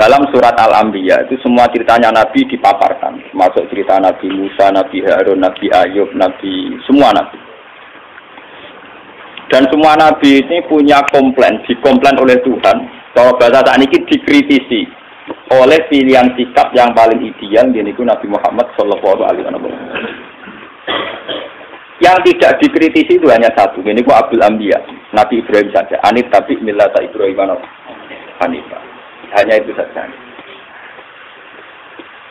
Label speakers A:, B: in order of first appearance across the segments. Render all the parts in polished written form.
A: dalam surat Al-Anbiya itu semua ceritanya Nabi dipaparkan, termasuk cerita Nabi Musa, Nabi Harun, Nabi Ayub, semua Nabi. Dan semua Nabi ini punya dikomplain oleh Tuhan. Kalau bahasa saat ini dikritisi oleh pilihan sikap yang paling ideal, yaitu Nabi Muhammad Shallallahu Alaihi Wasallam. Yang tidak dikritisi itu hanya satu, yaitu Abdul Anbiya, Nabi Ibrahim saja. Anit tabi millata Ibrahim Hanifah. Hanya itu saja.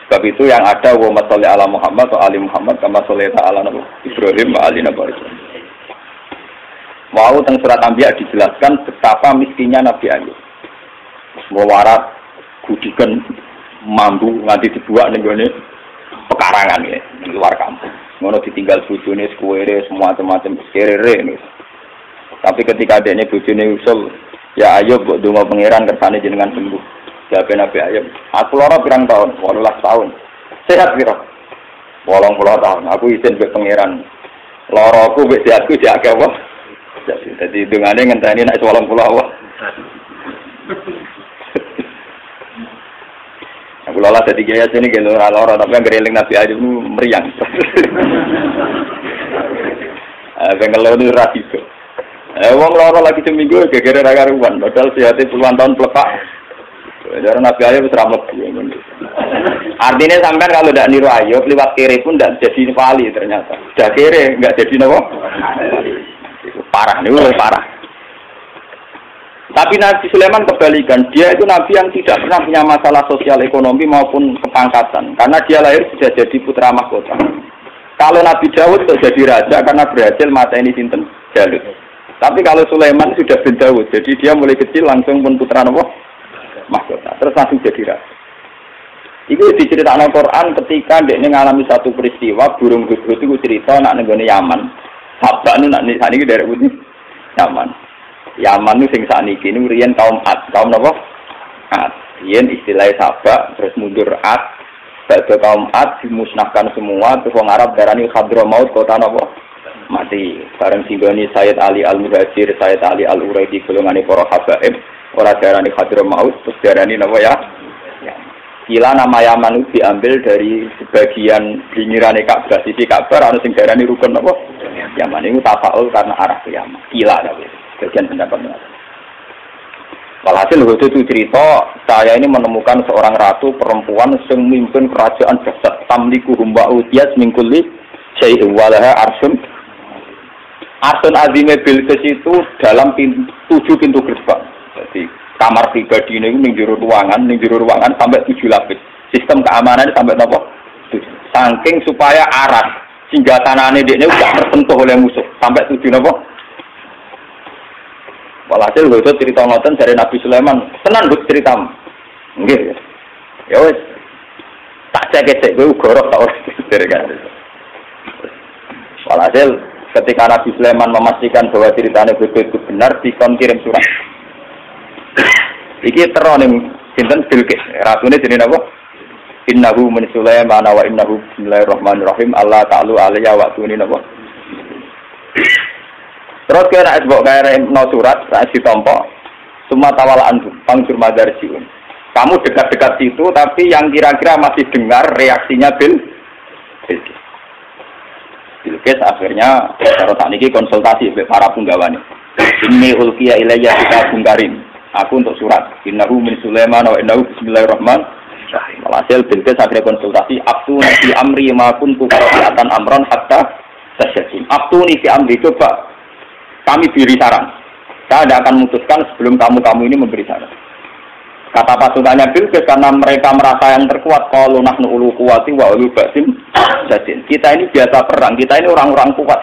A: Sebab itu yang ada wa sholli ala Muhammad wa ali Muhammad kama shollaita ala Ibrahim wa ali Nabi Ibrahim. Mau teng surat Anbiya dijelaskan betapa miskinnya Nabi Ayub. Warat gudikan mambu nganti dibuat ning gone pekarangan ya, di luar kampung. Ngono ditinggal bojone sekuwere semua macam-macam kerere nih. Tapi ketika adanya bojone usul, ya Ayub kok donga pangeran kersane jenengan sembuh. Jawab Nabi Ayub, aku lara pirang tahun, 18 tahun. Sehat piro? 80 tahun. Aku izin mbek pangeran. Laraku mbek sehatku diake apa? Jadi dungane ngenteni nek 80 apa? Aku lola jadi kiai sini gitu lara tapi yang gereling Nabi Ayub meriang. Bengkel itu rasiko. Wong lara lagi seminggu gegere ra karuan, padahal sehate puluhan tahun plepak. Jadi Nabi Ayub seramat. Artinya sampai kalau tidak niru Ayub lewat kiri pun tidak jadi wali ternyata. Sudah kiri nggak jadi nopo. Parah nih, parah. Tapi Nabi Sulaiman kebalikan, dia itu Nabi yang tidak pernah punya masalah sosial ekonomi maupun kepangkatan, karena dia lahir sudah jadi putra mahkota. Kalau Nabi Daud sudah jadi raja karena berhasil mateni sinten Jalut. Tapi kalau Sulaiman sudah bin Daud, jadi dia mulai kecil langsung pun putra mahkota, terus langsung jadi raja. Itu diceritakan Al-Quran ketika dia mengalami satu peristiwa burung hudhud itu cerita nak nenggone Yaman. Sabak nu nak nisani dari putih Yaman. Yaman nu sing sakniki niku riyen kaum Ad, kaum napa? Ad. Riyen istilah Sabak terus mundur Ad. Badhe kaum Ad dimusnahkan semua terus wong Arab darani Hadramaut kota napa? Mati. Bareng singgoni Sayyid Ali Al-Muhajir, Sayyid Ali Al-Uraidi golongane para habaib, ora darani Hadramaut terus darani napa ya? Kila nama Yaman itu diambil dari sebagian pinggirannya Ka'bah, sisi Ka'bah, ada sing darani rukun apa? Yaman itu tafaul karena arah ke Yaman. Kila tapi sebagian pendapatnya. Walhasil waktu itu cerita, saya ini menemukan seorang ratu perempuan yang memimpin kerajaan jasad tamliku humba utiyas mingkuli syai'u walaha arsun. Arsun azime Bilqis itu dalam 7 pintu gerbang. Jadi kamar pribadi ini ning jero ruangan sampai 7 lapis. Sistem keamanan sampai napa? 7. Saking supaya aras sehingga tanahane dekne udah tersentuh oleh musuh sampai 7 napa? Walhasil lho cerita ngoten dari Nabi Sulaiman, tenan Gus ceritamu. Nggih. Ya wis. Tak cek kowe gorok tak ora kan. Walhasil ketika Nabi Sulaiman memastikan bahwa ceritanya betul benar, dikon kirim surat. Iki teroning sinten Bilqis. Ratune jenenge apa? Innahu min Sulaiman wa innahu bismillahirrahmanirrahim. Allah ta'ala alayya wa tuni napa? Terus kira mbok kare no surat sak ditampa. Summa tawalaan pangjur madarjiun. Kamu dekat-dekat situ tapi yang kira-kira masih dengar reaksinya Bilqis. Bilqis akhirnya karo sakniki konsultasi dengan para punggawane. Inni ulqiya ilayya kitabun karim. Aku untuk surat. Innahu min Sulaiman wa innahu bismillahirrahmanirrahim. Walhasil Bilqis akhirnya konsultasi. Abtuni fi amri ma kuntu qati'atan amran hatta tasyatim. Abtuni fi amri, coba kami beri saran. Saya tidak akan memutuskan sebelum kamu ini memberi saran. Kata pasukannya Bilqis karena mereka merasa yang terkuat. Qalu nahnu ulu quwwati wa ulu ba'sin jadin. Kita ini biasa perang. Kita ini orang-orang kuat.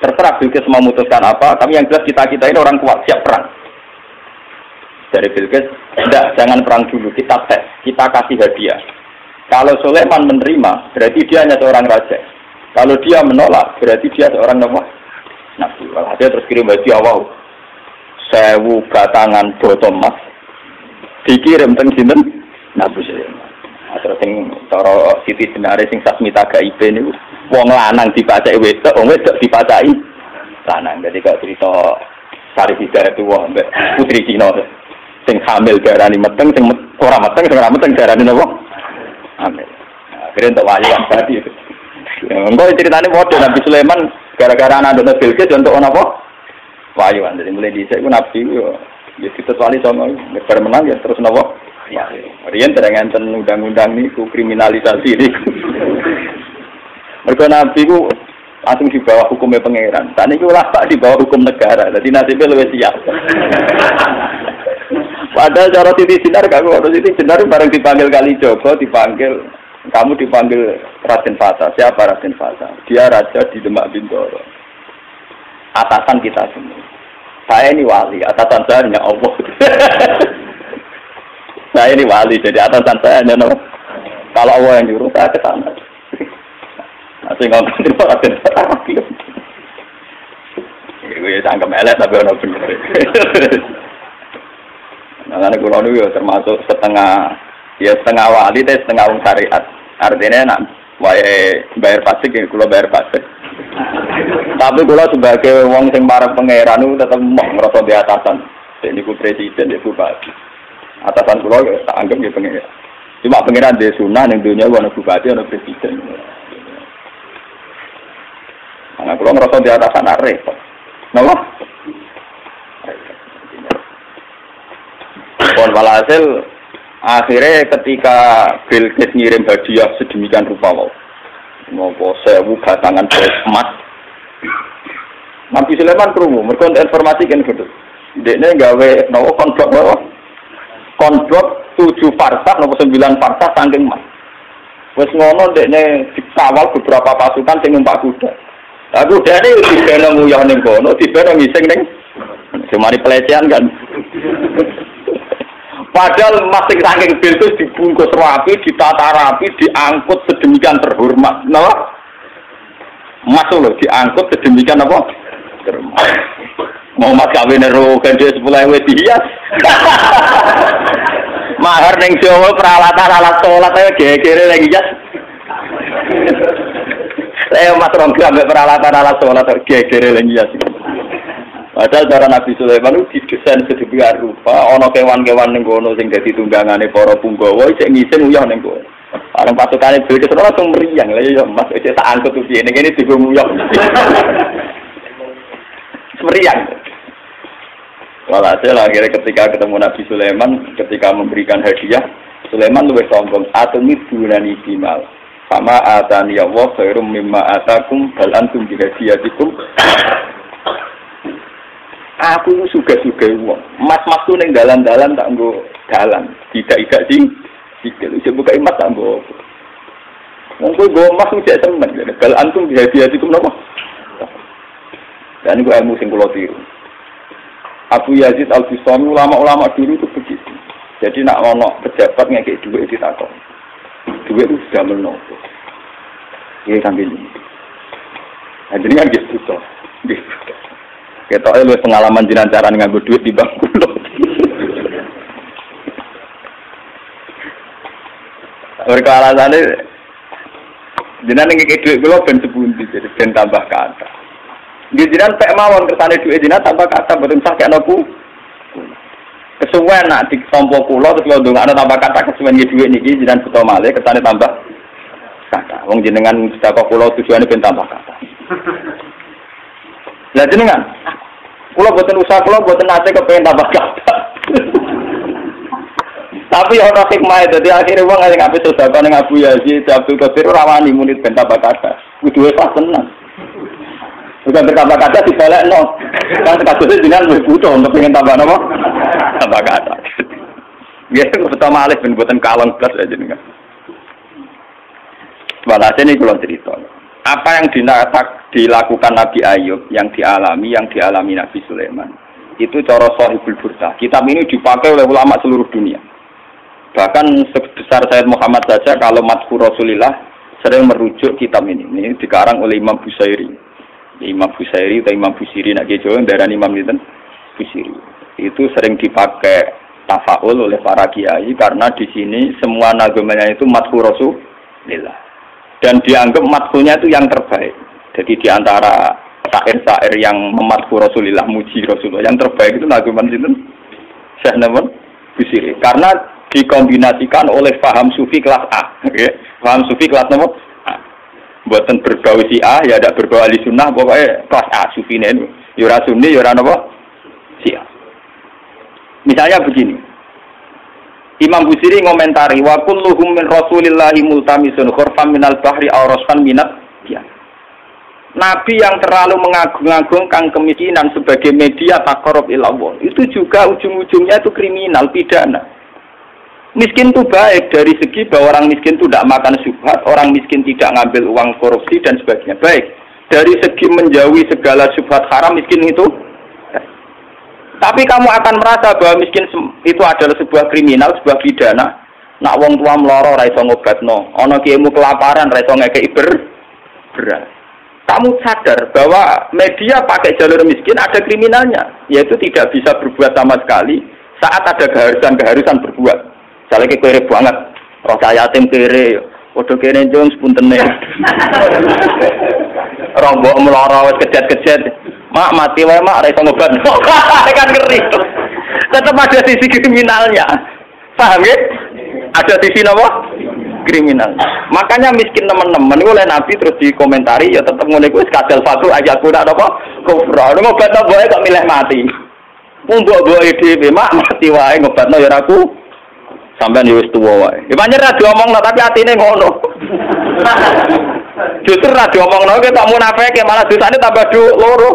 A: Terserah Bilqis mau memutuskan apa. Tapi yang jelas kita ini orang kuat, siap perang. Dari Bilqis, tidak, jangan perang dulu, kita tes, kita kasih hadiah. Kalau Sulaiman menerima, berarti dia hanya seorang raja. Kalau dia menolak, berarti dia seorang nabi. Dia terus kirim hadiah, wow, 1000 batangan botol emas, dikirim teng sinten Nabi Sulaiman. Terus sing cara Siti Jenar sing Sasmita Gaib niku, wong lanang dipacaki wedok, wong wedok dipacaki lanang. Jadi kok cerita Sarif Hidayat itu wah putri Cina. Sing hamil darani meteng, sing ora meteng, sing ora meteng darani napa? Hamil. Akhirnya untuk wali yang tadi. Enggak ceritanya model Nabi Sulaiman gara-gara anak Nabi Bilqis untuk apa? Wayuan. Jadi mulai dhisik ku Nabi yo ya kita wali sama bar menang ya terus napa? Ya. Riyen terang-enten undang-undang niku kriminalisasi niku. Mergo Nabi ku langsung di bawah hukumnya pangeran. Saat ini ulama di bawah hukum negara. Jadi nasibnya lebih siap. Padahal cara Siti Jenar gak kok. Siti Jenar bareng dipanggil Kalijogo, kamu dipanggil Raden Fata. Siapa Raden Fata? Dia raja di Demak Bintoro. Atasan kita semua. Saya ini wali. Atasan saya hanya Allah. Saya ini wali. Jadi atasan saya hanya Allah. Kalau Allah yang nyuruh saya ke sana. Asing ngomong itu Raden Fata. Gue sangkem elek tapi ono bener. Nah, kalau itu termasuk setengah wali, setengah wong syariat. Artinya nak bayar pajak, kalau bayar pajak. Tapi kalau sebagai wong sing para pangeran itu tetap mau ngerasa di atasan. Jadi ku presiden, dia bupati. Atasan kalau tak anggap dia pangeran. Cuma pangeran di sunnah yang dunia ada bupati, ada presiden. Nah, kalau ngerasa di atasan repot. Kenapa? Pon walhasil akhirnya ketika Bilqis ngirim hadiah sedemikian rupa mau 1000 batangan emas. Nabi Sulaiman krungu, mergo informasi kan gitu. Dekne gawe nopo konblok 7 farsah nopo 9 farsah saking emas. Wis ngono dekne dikawal beberapa pasukan sing numpak kuda. Lah kudane dibena nguyah ning kono, dibena ngising ning semari pelecehan kan. Padahal masing saking Bilqis dibungkus rapi, ditata rapi, diangkut sedemikian terhormat. Napa? Mas lho diangkut sedemikian apa? Terhormat. Mau mas kawin karo gandhe 10.000 dihias. Mahar ning Jawa peralatan alat salat ae gegere lagi hias. Saya mas rongga ambek peralatan alat salat gegere lagi hias. Padahal cara Nabi Sulaiman itu didesain sedemikian rupa, ana kewan-kewan ning kono sing dadi tunggangane para punggawa isih ngisin uyah ning kono. Bareng pasukane Bilqis langsung meriang. Lah ya Mas iki tak angkut piye ning kene digo uyah. Meriang. Walhasil akhirnya ketika ketemu Nabi Sulaiman, ketika memberikan hadiah, Sulaiman lebih sombong, atumid dunani bimal. Sama atani Allah khairum mimma atakum bal antum bihadiyatikum. Aku suga-suga wong. Mas-mas ku ning dalan-dalan tak nggo dalan. Tidak sih. Sikil iso buka emas tak nggo. Wong kowe nggo emas mesti temen. Bal antum bihadiyatikum napa? Dan itu ilmu sing kula tiru. Abu Yazid Al-Bistami ulama-ulama dulu itu begitu. Jadi nak ono pejabat ngekek duit ditakon. Duit itu sudah menopo. Ini sambil ini. Nah, jadi kan gitu toh. Kita lu pengalaman jinan cara nganggo duit di bank kulo. Mereka alasannya jinan ngekek duit kulo ben sepundi jadi ben tambah kata. Di jinan pek mawon kersane duit jinan tambah kata boten sah kena ku. Kesuwen nak ditompo kula terus lho ndongakno tambah kata kesuwen duit niki jinan buta malih kersane tambah kata. Wong jenengan sedekah kula tujuane ben tambah kata. Lah jenengan kula boten usah kula boten nate kepengin tambah kata. Tapi ana hikmah dadi akhire wong sing apik sedekah ning Abu Yazid Abdul Qadir ora wani muni ben tambah kata. Kudu ikhlas tenan. Bukan bertambah kata dibalik no. Kan kasusnya dengan lebih butuh untuk ingin tambah nama. Tambah kata. Ya, pertama alih ben-buatan kalong plus aja nih kan. Walhasil ini kalau cerita. Apa yang dilakukan Nabi Ayub, yang dialami Nabi Sulaiman, itu cara Shahihul Burdah. Kitab ini dipakai oleh ulama seluruh dunia. Bahkan sebesar Sayyid Muhammad saja kalau Madhur Rasulillah sering merujuk kitab ini. Ini dikarang oleh Imam Busairi. Imam Busairi atau Imam Busiri nak kejo darah Imam itu Busiri itu sering dipakai tafaul oleh para kiai karena di sini semua nagamanya itu madhur Rasulillah dan dianggap madhurnya itu yang terbaik. Jadi di antara syair-syair yang memadhur Rasulillah muji Rasulullah yang terbaik itu nagaman itu Syekh Namun Busiri. Karena dikombinasikan oleh paham sufi kelas A. Okay? Paham sufi kelas nomor A. Buatan berbau si A, ya ada berbau ahli sunnah, pokoknya kelas A sufi ini. Yura sunni, yura apa? Si A. Misalnya begini. Imam Busiri ngomentari wa kulluhum min Rasulillahi multamisun khurfan minal bahri aw rasfan minat ya. Nabi yang terlalu mengagung-agungkan kemiskinan sebagai media taqarrub ila Allah itu juga ujung-ujungnya itu kriminal pidana. Miskin itu baik dari segi bahwa orang miskin itu tidak makan syubhat, orang miskin tidak ngambil uang korupsi dan sebagainya. Baik. Dari segi menjauhi segala syubhat haram miskin itu. Tapi kamu akan merasa bahwa miskin itu adalah sebuah kriminal, sebuah pidana. Nak wong tua meloro ra iso ngobatno, ana kiaimu kelaparan ra iso ngekeki beras. Kamu sadar bahwa media pakai jalur miskin ada kriminalnya, yaitu tidak bisa berbuat sama sekali saat ada keharusan berbuat. Misalnya kere banget, roh yatim kere, padha kene njung sepuntene. Rombok meloro wis kejet-kejet. Mak mati wae mak ra iso ngobat. Kan ngeri. Tetap ada sisi kriminalnya. Paham ya? Ada sisi apa? Kriminal. Makanya miskin teman-teman oleh Nabi terus dikomentari ya tetap ngene kuwi kadal satu ayat kuda apa? Kufra. Ngobatno boe kok milih mati. Mbok-mboke dhewe mak mati wae ngobatno ya aku. Sampeyan yo wis tuwa wae. Ya pancen ra diomongno tapi atine ngono. Justru ra diomongno ke tak munafike malah dosane tambah loro.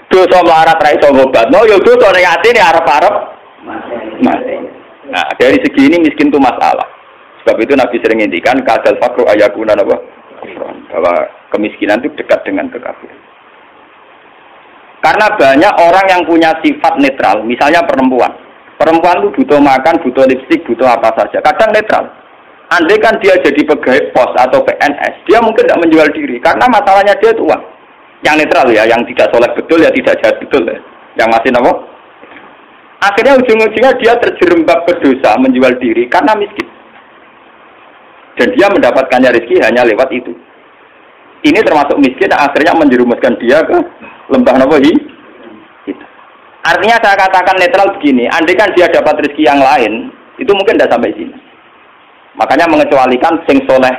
A: Dosa melarat ra iso ngobatno ya dosa ning atine arep-arep mati. Nah, dari segi ini miskin itu masalah. Sebab itu Nabi sering ngendikan kadal fakru ayakuna apa? Bahwa kemiskinan itu dekat dengan kekafiran. Karena banyak orang yang punya sifat netral, misalnya perempuan. Perempuan itu butuh makan, butuh lipstik, butuh apa saja. Kadang netral. Andai kan dia jadi pegawai pos atau PNS, dia mungkin tidak menjual diri. Karena masalahnya dia itu uang. Yang netral ya, yang tidak soleh betul ya tidak jahat betul ya. Yang masih apa? Akhirnya ujung-ujungnya dia terjerembab berdosa menjual diri karena miskin. Dan dia mendapatkannya rezeki hanya lewat itu. Ini termasuk miskin yang akhirnya menjerumuskan dia ke lembah nawahi. Artinya saya katakan netral begini, andai kan dia dapat rezeki yang lain, itu mungkin tidak sampai sini. Makanya mengecualikan sing soleh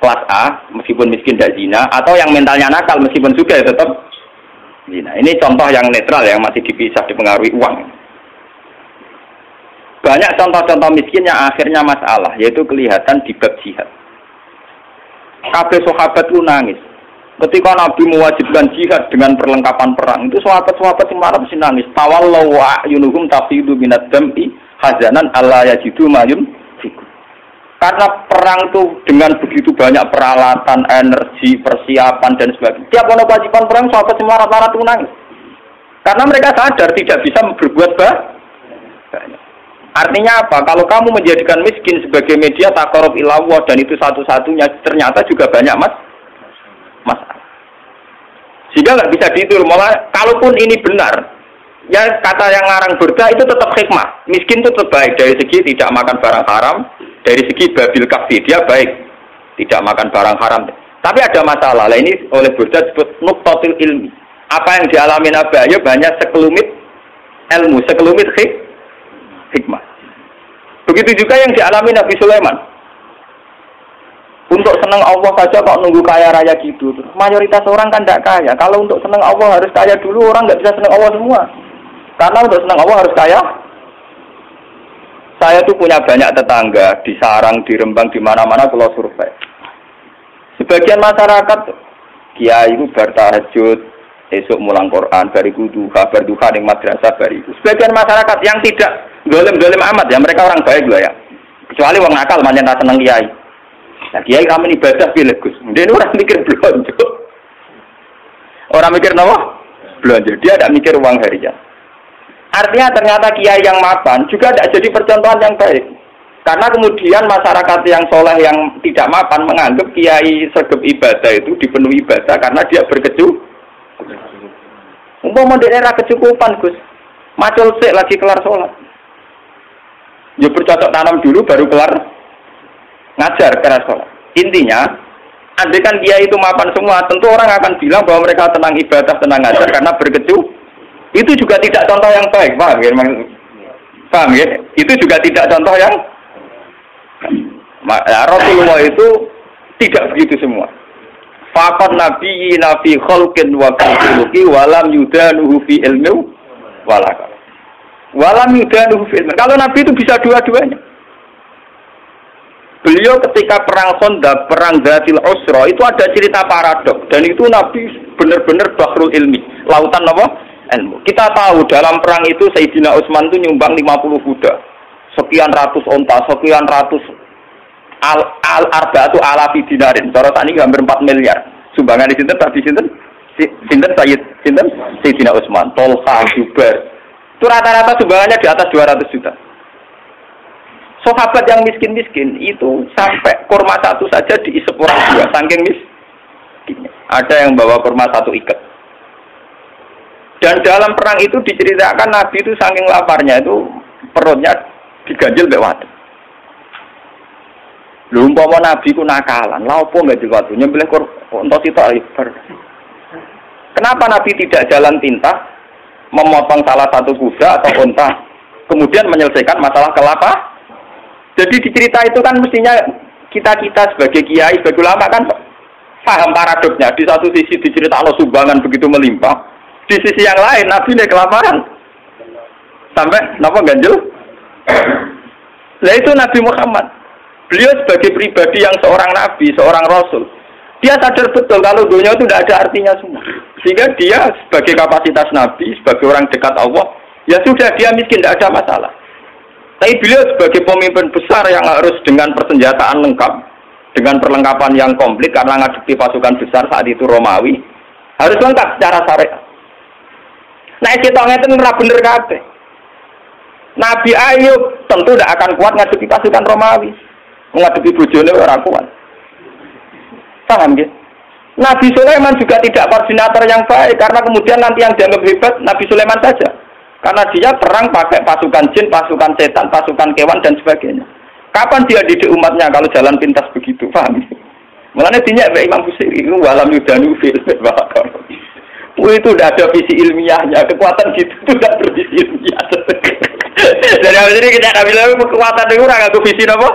A: kelas A, meskipun miskin tidak zina, atau yang mentalnya nakal meskipun juga ya tetap zina. Ini contoh yang netral yang masih dipisah dipengaruhi uang. Banyak contoh-contoh miskin yang akhirnya masalah, yaitu kelihatan di bab jihad. Kabeh sahabat itu nangis. Ketika Nabi mewajibkan jihad dengan perlengkapan perang, itu sahabat-sahabat yang marah mesti nangis. Tawallau wa'yunuhum tafidu minad dam'i hazanan alla yajidu mayun fikum. Karena perang itu dengan begitu banyak peralatan, energi, persiapan dan sebagainya. Tiap ono kewajiban perang sahabat yang marah-marah itu nangis. Karena mereka sadar tidak bisa berbuat banyak. Artinya apa? Kalau kamu menjadikan miskin sebagai media taqarrub ila Allah dan itu satu-satunya, ternyata juga banyak masalah. Sehingga nggak bisa dihitung. Malah kalaupun ini benar, ya kata yang ngarang Burda itu tetap hikmah. Miskin itu tetap baik dari segi tidak makan barang haram, dari segi babil kafir dia baik, tidak makan barang haram. Tapi ada masalah. Lah ini oleh Burda disebut nuqtatul ilmi. Apa yang dialami Nabi Ayub banyak sekelumit ilmu, sekelumit hikmah. Begitu juga yang dialami Nabi Sulaiman. Untuk senang Allah saja kok nunggu kaya raya gitu. Mayoritas orang kan tidak kaya. Kalau untuk senang Allah harus kaya dulu, orang nggak bisa senang Allah semua. Karena untuk senang Allah harus kaya. Saya tuh punya banyak tetangga di Sarang, di Rembang, di mana-mana kalau survei. Sebagian masyarakat kiai itu bertahajud, esok mulang Quran, bariku duha, berduha di madrasah bariku. Sebagian masyarakat yang tidak golem-golem amat ya, mereka orang baik loh ya. Kecuali orang nakal manjen tak seneng kiai. Nah kiai kami ibadah pilih Gus. Dia orang mikir belanja. Orang mikir apa? Belanja. Dia tidak mikir uang harian. Artinya ternyata kiai yang mapan juga tidak jadi percontohan yang baik. Karena kemudian masyarakat yang soleh yang tidak mapan menganggap kiai sergap ibadah itu dipenuhi ibadah karena dia umpama daerah kecukupan Gus, macul sik lagi kelar sholat. Ya bercocok tanam dulu baru kelar ngajar kelar sholat. Intinya, andai kan dia itu mapan semua, tentu orang akan bilang bahwa mereka tenang ibadah, tenang ngajar karena berkecu. Itu juga tidak contoh yang baik, paham ya? Paham ya? Itu juga tidak contoh yang Rasulullah itu tidak begitu semua. Faqat nabi khalqin wa khuluqi walam yudanuhu fi ilmi walaka. Walam yudanuhu fi ilmi. Kalau nabi itu bisa dua-duanya. Beliau ketika perang Khandaq, perang Dzatil Usra itu ada cerita paradok dan itu nabi benar-benar bahrul ilmi, lautan apa? Ilmu. Kita tahu dalam perang itu Sayyidina Utsman itu nyumbang 50 kuda, sekian ratus onta, sekian ratus al-arba'atu alafi dinarin. Cara tadi hampir 4 miliar. Sumbangan di sinten tadi sinten Sayyidina Utsman, Tolha, Zubair. Itu rata-rata sumbangannya di atas 200 juta. Sahabat yang miskin-miskin itu sampai kurma satu saja diisep orang dua, saking miskin. Ada yang bawa kurma satu ikat. Dan dalam perang itu diceritakan Nabi itu saking laparnya itu perutnya diganjil mbek watu. Lha umpama Nabi ku nakalan, lha opo enggak diwatu nyembelih unta sitok ibar. Kenapa Nabi tidak jalan pintas memotong salah satu kuda atau unta kemudian menyelesaikan masalah kelapa? Jadi di cerita itu kan mestinya kita sebagai kiai, sebagai ulama kan paham paradoknya. Di satu sisi diceritakan sumbangan begitu melimpah. Di sisi yang lain, Nabi ini kelaparan. Sampai, kenapa ganjil? Nah itu Nabi Muhammad. Beliau sebagai pribadi yang seorang Nabi, seorang Rasul. Dia sadar betul kalau dunia itu tidak ada artinya semua. Sehingga dia sebagai kapasitas Nabi, sebagai orang dekat Allah, ya sudah dia miskin, tidak ada masalah. Tapi beliau sebagai pemimpin besar yang harus dengan persenjataan lengkap, dengan perlengkapan yang komplit, karena ngadepi pasukan besar saat itu Romawi, harus lengkap secara syariat. Nah, kita ngeten ora bener kabeh. Nabi Ayub tentu tidak akan kuat ngadepi pasukan Romawi. Ngadepi bojone ora kuat. Paham ya? Nabi Sulaiman juga tidak koordinator yang baik karena kemudian nanti yang dianggap hebat Nabi Sulaiman saja. Karena dia perang pakai pasukan jin, pasukan setan, pasukan kewan dan sebagainya. Kapan dia didik umatnya kalau jalan pintas begitu? Paham ya? Mulane dinyak Imam Busiri walam yudanu fil bakar. Itu udah ada visi ilmiahnya, kekuatan gitu itu udah bervisi ilmiah. Dari awal ini kita bilang kekuatan itu ora nganggo visi napa?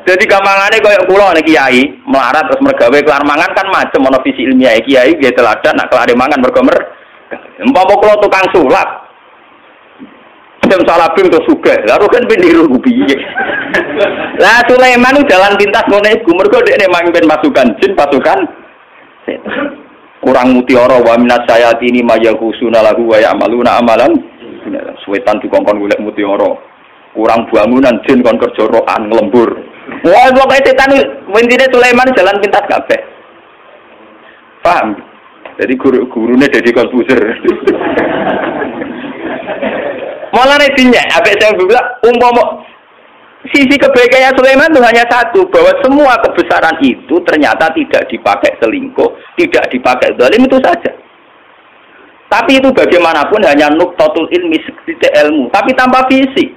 A: Jadi gampangane koyo kula nek kiai melarat terus mergawe kelar mangan kan macam ana visi ilmiah kiai nggih teladan nak kelare mangan mergo umpama kula tukang sulap. Jam salabim terus sugih. Lah kan peniru piye? Lah Sulaiman jalan pintas ngene iku mergo dekne mamimpin pasukan jin, pasukan setan. Kurang mutiara wa minat sayatini mayahusuna lahu wa ya'maluna amalan suwetan dikongkon golek mutiara kurang bangunan jin kon kerja rokan nglembur wah pokoke setan intine Sulaiman jalan pintas kabeh paham jadi gurune Deddy Corbuzier mulane dinyak ambek saya bilang umpama sisi kebaikannya Sulaiman itu hanya satu, bahwa semua kebesaran itu ternyata tidak dipakai selingkuh, tidak dipakai zalim itu saja. Tapi itu bagaimanapun hanya nuktatul ilmi, sedikit ilmu, tapi tanpa visi.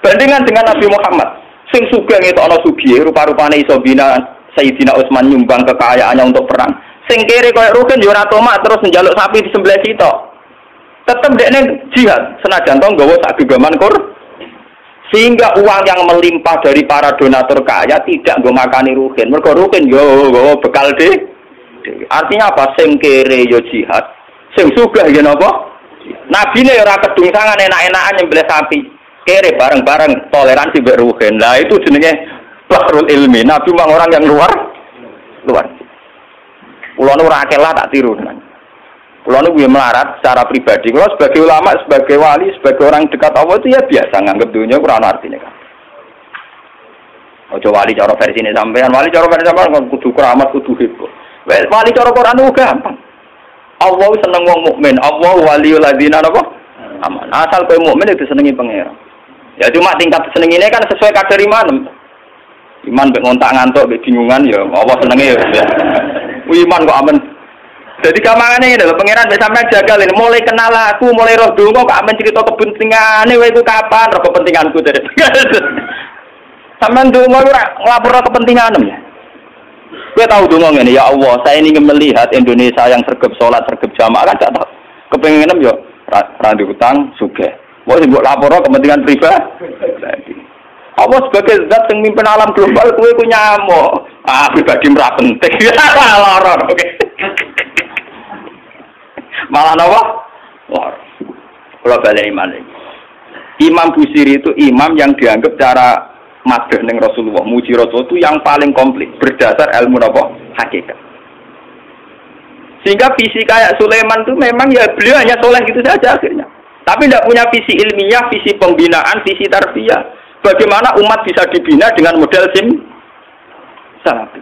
A: Bandingan dengan Nabi Muhammad, sing sugih ngetokno sugih, rupa-rupane iso bina Sayyidina Utsman nyumbang kekayaannya untuk perang. Sing kere koyo Rukin yo ora tomak terus njaluk sapi disembelih sitok. Tetep dekne jihad, senajan to nggawa sak gegaman sehingga uang yang melimpah dari para donatur kaya tidak nggo makani Rukin. Mergo Rukin yo bekal deh. Artinya apa? Sing kere yo jihad, sing sugih yo napa? Nabine yo ora kedungsangan enak-enakan nyembelih sapi. Kere bareng-bareng toleransi mbek Rukin. Lah itu jenenge bahrul ilmi. Nabi memang orang yang luar. Kulo nu ora akeh lah tak tiru. Kulo nu melarat secara pribadi. Kulo sebagai ulama, sebagai wali, sebagai orang dekat Allah itu ya biasa nganggep dunia ora ana artine kan. Ojo wali cara versi ini sampean, wali cara versi sampean kudu keramat, kudu heboh. Wali cara Quran itu gampang. Allah seneng wong mukmin, Allah waliul ladzina napa? Aman. Asal kowe mukmin itu senengi pangeran. Ya cuma tingkat seneng ini kan sesuai kadar iman. Iman mbek ngontak ngantuk mbek bingungan ya Allah senenge ya. Iman kok aman. Jadi kamangane lho pangeran wis sampean jagalin mulai kenal aku, mulai roh donga kok amen cerita kepentingane kowe iku kapan roh kepentinganku dari. Sampeyan donga ora nglapor kepentingan ya. Kowe tahu donga ngene ya Allah, saya ingin melihat Indonesia yang sergap salat, sergap jamaah kan gak tahu. Kepengin yo ra utang sugih. Mau sing mbok laporo kepentingan pribadi. Apa sebagai zat yang mimpin alam global kowe ku nyamuk. Ah pribadi ora penting. Lara oke. Malah napa? Lara. Kalau balik iman ini. Imam Busiri itu imam yang dianggap cara madhah ning Rasulullah, muji Rasul itu yang paling komplit berdasar ilmu napa? Hakikat. Sehingga visi kayak Sulaiman itu memang ya beliau hanya soleh gitu saja akhirnya. Tapi tidak punya visi ilmiah, visi pembinaan, visi tarbiyah. Bagaimana umat bisa dibina dengan model salafi?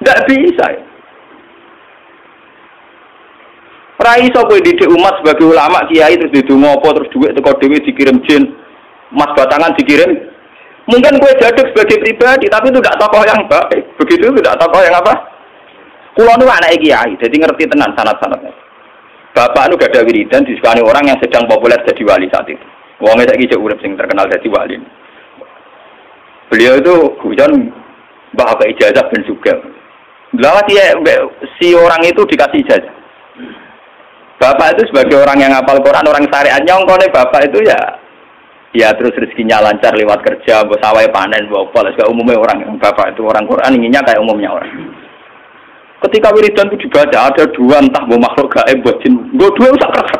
A: Tidak bisa. Ya. Raiso kowe didik umat sebagai ulama kiai terus didungo apa terus duit teko dhewe dikirim jin, emas batangan dikirim. Mungkin kowe jaduk sebagai pribadi tapi itu tidak tokoh yang baik. Begitu tidak tokoh yang apa? Kulo nu anake kiai, jadi ngerti tenan sanad-sanadnya. Bapak nu gak ada wiridan disukani orang yang sedang populer jadi wali saat itu. Wonge saiki cek urip sing terkenal dadi wali. Beliau itu hujan bapak ijazah ben sugih. Lawat si orang itu dikasih ijazah. Bapak itu sebagai orang yang hafal Quran, orang syariat nyongkone bapak itu ya terus rezekinya lancar lewat kerja, mbok sawah panen, mbok apa, segala umumnya orang yang bapak itu orang Quran inginnya kayak umumnya orang. Ketika wiridan itu dibaca ada dua entah mau makhluk gaib buat jin, gue dua usah kerasa.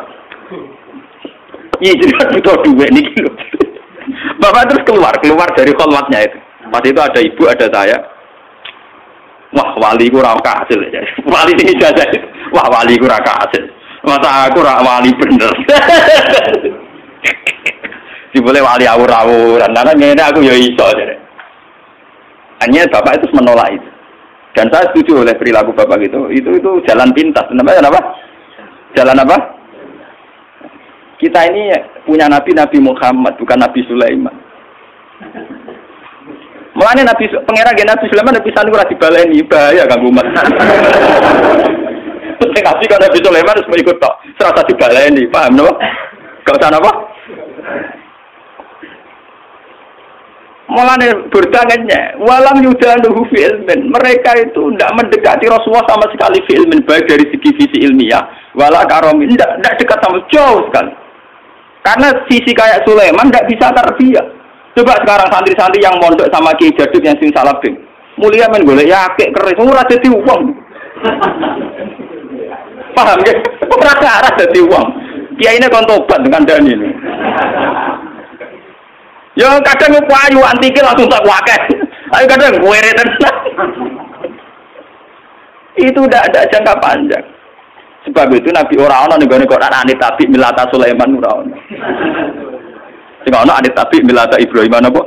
A: Iya jadi kan butuh duit nih gitu. Bapak terus keluar dari kholwatnya itu. Pas itu ada ibu, ada saya. Wah wali ku raka hasil ya. Wali ini saja. Wah wali ku raka hasil. Masa aku wali bener. Diboleh wali awur-awuran. Karena ini aku ya iso. Hanya bapak itu menolak itu. Dan saya setuju oleh perilaku bapak itu. Itu jalan pintas. Namanya apa? Jalan apa? Kita ini punya Nabi Muhammad, bukan Nabi Sulaiman. Mulanya pangeran Nabi Sulaiman Nabi Sanu ora dibaleni, bahaya kanggo umat. Tapi kalau Nabi Sulaiman harus ikut tok, serasa dibaleni, paham napa? Gak usah napa? Mulanya bertangannya, walam yudanuhu fi ilmin. Mereka itu tidak mendekati Rasulullah sama sekali fi ilmin, baik dari segi visi ilmiah, wala karomin, tidak dekat sama jauh sekali. Karena sisi kayak Sulaiman tidak bisa tarbiyah. Coba sekarang santri-santri yang mondok sama Kiai Jaduk yang sing salabing. Mulia men golek yakik keris, ora dadi wong. Paham ya? Ora dadi wong. Kiyaine kon tobat dengan dani. Ya kadang payu antike langsung tak wakeh. Ayo kadang kuwere tenan. Itu udah ada jangka panjang. Sebab itu Nabi ora ana ning gone Quran anit tabi milata Sulaiman ora ana. Sing ana anit tabi milata Ibrahim napa?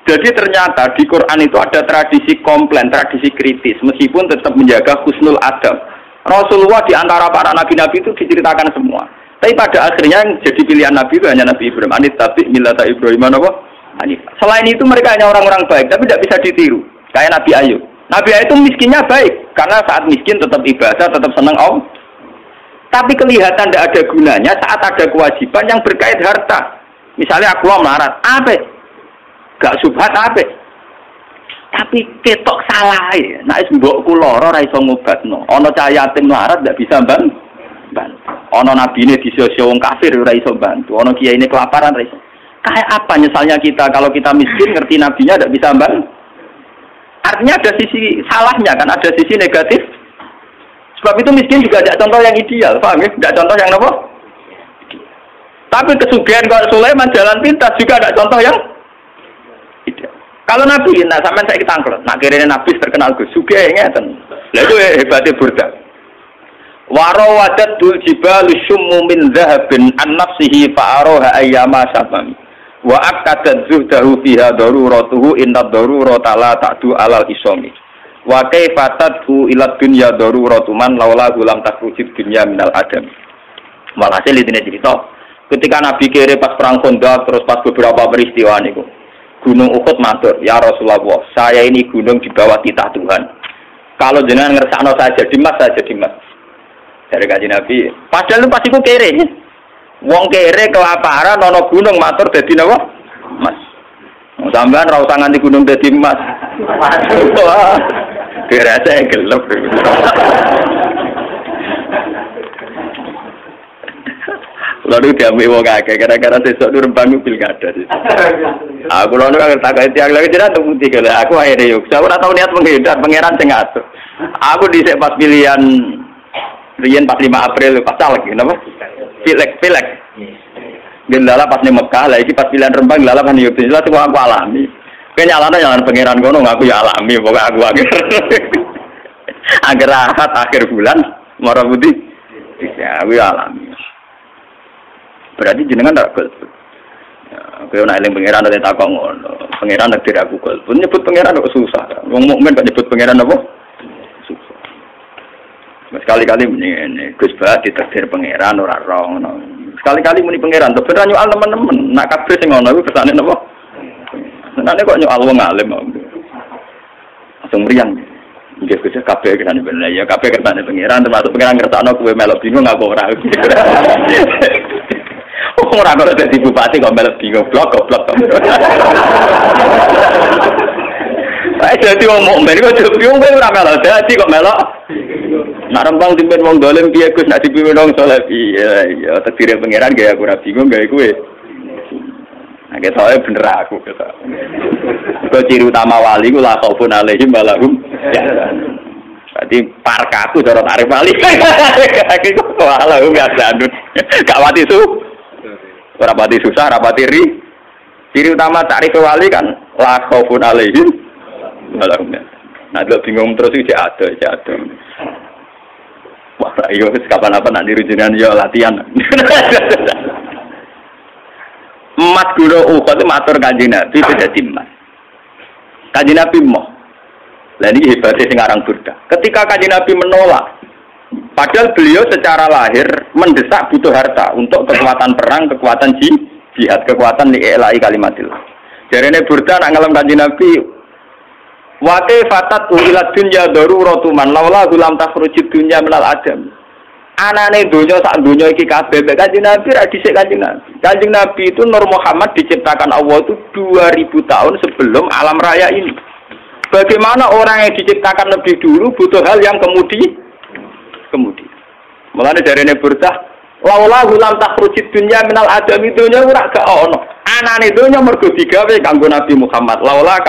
A: Jadi ternyata di Quran itu ada tradisi komplain, tradisi kritis meskipun tetap menjaga husnul adab. Rasulullah di antara para nabi-nabi itu diceritakan semua. Tapi pada akhirnya yang jadi pilihan Nabi itu hanya Nabi Ibrahim. Anit tabi milata Ibrahim napa? Selain itu mereka hanya orang-orang baik tapi tidak bisa ditiru. Kayak Nabi Ayub. Nabi itu miskinnya baik, karena saat miskin tetap ibadah, tetap senang Allah. Tapi kelihatan tidak ada gunanya saat ada kewajiban yang berkait harta. Misalnya aku mau melarat, apa? Gak subhat apa? Tapi ketok salah ya. Nah, mbokku lara ora iso ngobatno. Ana cah yatim melarat tidak bisa bantu. Ana nabine disio-sio wong kafir ora iso bantu. Ana kiyaine kelaparan ora iso. Kayak apa nyesalnya kita kalau kita miskin ngerti nabinya tidak bisa bantu? Artinya ada sisi salahnya kan, ada sisi negatif. Sebab itu miskin juga ada contoh yang ideal, paham ya? Tidak contoh yang apa? Tapi kesugihan kalau Sulaiman jalan pintas juga ada contoh yang ideal. Kalau Nabi, nah sampai saya kita angkat, nak kira Nabi terkenal ke sugih ngeten. Lah itu hebatnya Burda. Warawadat dul jibalu syummu min dhahabin an nafsihi fa'aroha ayyama syabam. Wa akadat zuhdahu fiha daruratuhu inna darurata la ta'du alal isomi wa kaifatatu ila dunya daruratu man laula gulam takrujid dunya minal adam. Walhasil ini cerita ketika Nabi kere pas perang Khandaq terus pas beberapa peristiwa niku Gunung Uhud matur, ya Rasulullah, saya ini gunung di bawah titah Tuhan. Kalau jenengan ngersakno saya jadi mas. Dari kanjeng Nabi, padahal pas iku kere. Wong kere kelaparan ana gunung matur dadi napa? Mas. Sampeyan ra usah nganti gunung dadi emas. Wah. Dirasa gelap. Lalu diambil wong akeh gara-gara sesuk nu Rembang pilkada. Aku lalu tak tiang lagi jenengan untuk putih kalau aku akhirnya yuk. Saya ora tau niat menghindar pangeran sing ngatur. Aku dhisik pas pilihan riyen pas 5 April pas caleg napa? Pilek. Gendala pas ning Mekah, lah iki pas pilihan Rembang lala kan yo jelas aku alami. Kenyalane jangan pangeran kono aku ya alami pokoke aku akhir. Agar akhir bulan mara putih. Ya aku alami. Berarti jenengan ndak golput. Kaya nek eling pangeran nek takok ngono. Pangeran nek tidak golput. Nyebut pangeran kok susah. Wong mukmin kok nyebut pangeran apa? Susah. Sekali-kali ini Gus Bah ditakdir pangeran ora rong. Sekali-kali muni pangeran to bener nyual teman-teman. Nak kabeh sing ngono iku kersane napa? Senane kok nyual wong alim. Langsung mriyang. Nggih Gus kabeh kersane bener ya kabeh kersane pangeran termasuk pangeran ngersakno kowe melok bingung aku ora. Ora kok dadi bupati kok melok bingung goblok. Dadi wong mukmin kok bingung kowe ora melok dadi kok melok. Nek Rembang dipimpin wong dolim piye Gus nek dipimpin wong saleh piye ya takdir pangeran gaya aku ora bingung gawe kowe. Nek ketoke bener aku kok. Kok ciri utama wali ku la khaufun alaihim wa lahum yahzanun. Dadi parkaku cara tarik wali. Iki kok ala enggak sadut. Gak wati su. Ora pati susah, ora pati ri. Ciri utama tarik wali kan la khaufun alaihim wa lahum. Nah, lo bingung terus iki ada. Wah, ayo kapan-kapan nak dirujukan ya latihan. Emas guru Uhud itu matur Kanjeng Nabi beda emas. Kanjeng Nabi moh. Lah ini hebatnya sing aran Burda. Ketika Kanjeng Nabi menolak, padahal beliau secara lahir mendesak butuh harta untuk kekuatan perang, kekuatan jihad, kekuatan li'ilai kalimatillah. Jarene Burda nak ngalem Kanjeng Nabi wa fatat uhilat dunya daruratu man laula gulam takhruju dunya minal adam. Anane donya sak donya iki kabeh Kanjeng Nabi ra dhisik Kanjeng Nabi. Kanjeng Nabi itu Nur Muhammad diciptakan Allah itu 2000 tahun sebelum alam raya ini. Bagaimana orang yang diciptakan lebih dulu butuh hal yang kemudian. Mulane jarene Burdah laula gulam takhruju dunya minal adam donya ora gak ono. Anane donya mergo digawe kanggo Nabi Muhammad. Laula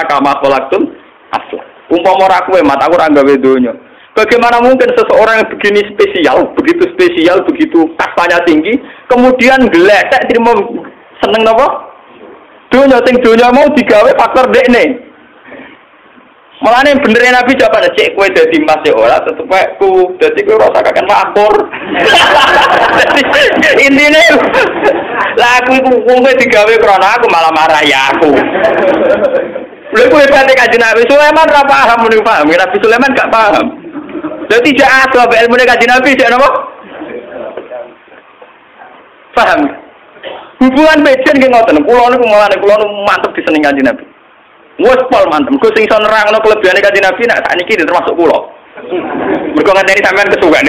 A: kama khalaqtum asla. Umpama ora kowe mat aku ora gawe donya. Bagaimana mungkin seseorang yang begini spesial, begitu kastanya tinggi, kemudian geletek terima seneng napa? Donya mau digawe faktor dekne. Mulane bener Nabi jawab cek kowe dadi mas ya ora tetep ku dadi kowe rasa kakek makmur. Intine lah aku iku wong digawe krana aku malah marah ya aku. Lha kowe pate Kanjeng Nabi Sulaiman ora paham muni paham, Nabi Sulaiman gak paham. Dadi jak ado ilmu Kanjeng Nabi jak napa? Paham. Hubungan mejen nggih ngoten, kula niku mulane kula mantep diseneng Kanjeng Nabi. Wes pol mantep, kok sing iso nerangno kelebihane Kanjeng Nabi nek sakniki termasuk kula. Mergo ngenteni sampean kesuwen.